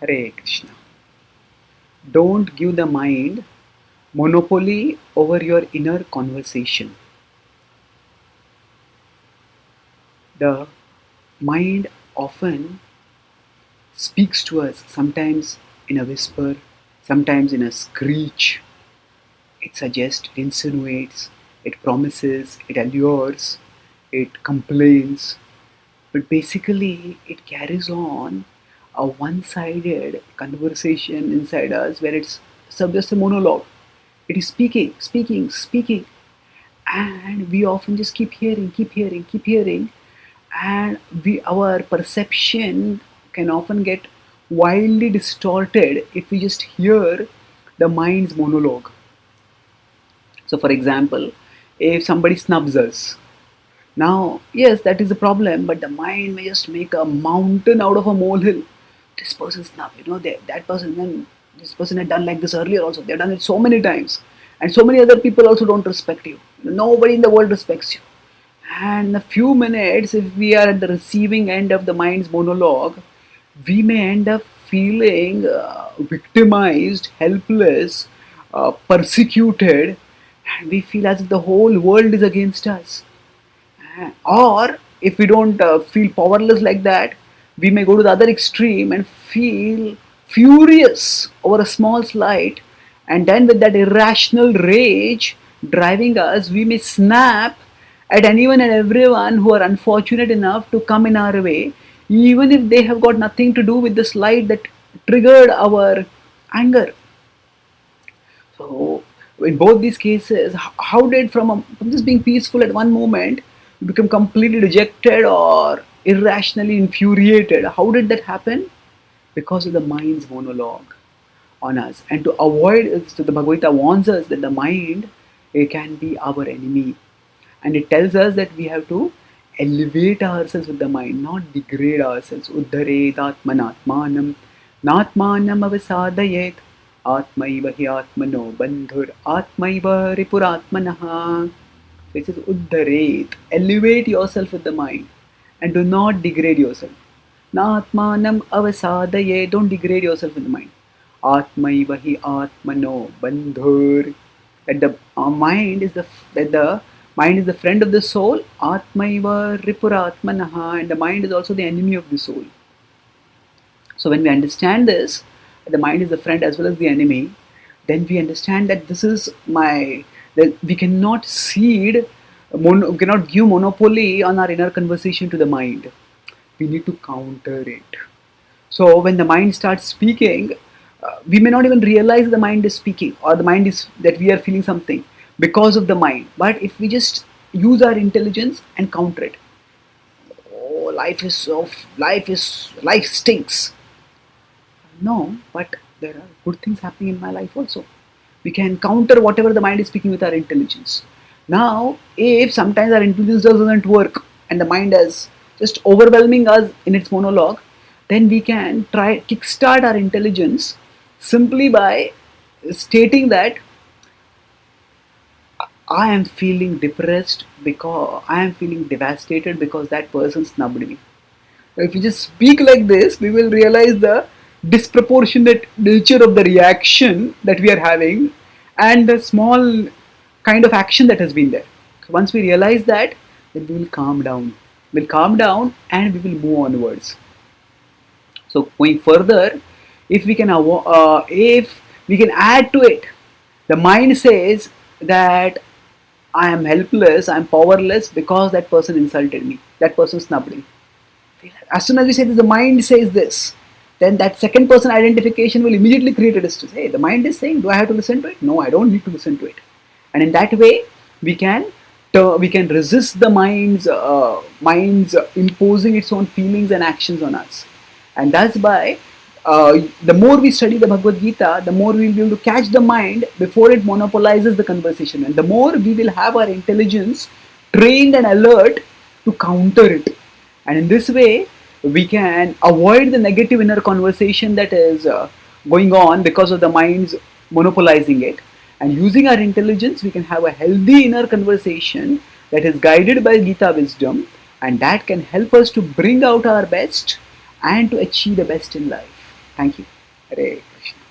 Hare Krishna. Don't give the mind monopoly over your inner conversation. The mind often speaks to us, sometimes in a whisper, sometimes in a screech. It suggests, it insinuates, it promises, it allures, it complains. But basically, it carries on a one sided conversation inside us where it's just a monologue. It is speaking, speaking, speaking. And we often just keep hearing, keep hearing, keep hearing. And our perception can often get wildly distorted if we just hear the mind's monologue. So, for example, if somebody snubs us, now, yes, that is a problem, but the mind may just make a mountain out of a molehill. This person snubbed, that person, then this person had done like this earlier also. They've done it so many times. And so many other people also don't respect you. Nobody in the world respects you. And in a few minutes, if we are at the receiving end of the mind's monologue, we may end up feeling victimized, helpless, persecuted, and we feel as if the whole world is against us. Or if we don't feel powerless like that, we may go to the other extreme and feel furious over a small slight, and then with that irrational rage driving us, we may snap at anyone and everyone who are unfortunate enough to come in our way, even if they have got nothing to do with the slight that triggered our anger. So, in both these cases, how did from just being peaceful at one moment become completely dejected or irrationally infuriated? How did that happen? Because of the mind's monologue on us. And to avoid it, so the Bhagavad-gita warns us that the mind, it can be our enemy. And it tells us that we have to elevate ourselves with the mind, not degrade ourselves. Uddharet atmanatmanam natmanam avasadayet atmaiva hi atmano bandhur atmaiva ripuratmanaha. So it says uddharet, elevate yourself with the mind and do not degrade yourself. Natmanam avasadaye, don't degrade yourself in the mind. Atmaiva hi atmano bandhur. That the mind is the mind is the friend of the soul. Atmaiva ripuratmanaha, and the mind is also the enemy of the soul. So when we understand this, the mind is the friend as well as the enemy, then we understand that that we cannot we cannot give monopoly on our inner conversation to the mind. We need to counter it. So when the mind starts speaking, we may not even realize the mind is speaking, or the mind is that we are feeling something because of the mind. But if we just use our intelligence and counter it, oh, life stinks. No, but there are good things happening in my life also. We can counter whatever the mind is speaking with our intelligence. Now, if sometimes our intelligence doesn't work and the mind is just overwhelming us in its monologue, then we can try kickstart our intelligence simply by stating that I am feeling depressed because I am feeling devastated because that person snubbed me. If we just speak like this, we will realize the disproportionate nature of the reaction that we are having and the small kind of action that has been there. So once we realize that, then we will calm down. We'll calm down and we will move onwards. So going further, if we can add to it, the mind says that I am helpless, I am powerless because that person insulted me, that person snubbed me. As soon as we say this, the mind says this, then that second person identification will immediately create a distance. Hey, the mind is saying, do I have to listen to it? No, I don't need to listen to it. And in that way, we can resist the mind's imposing its own feelings and actions on us. And that's by the more we study the Bhagavad-gita, the more we will be able to catch the mind before it monopolizes the conversation, and the more we will have our intelligence trained and alert to counter it. And in this way, we can avoid the negative inner conversation that is going on because of the mind's monopolizing it. And using our intelligence, we can have a healthy inner conversation that is guided by Gita wisdom, and that can help us to bring out our best and to achieve the best in life. Thank you. Hare Krishna.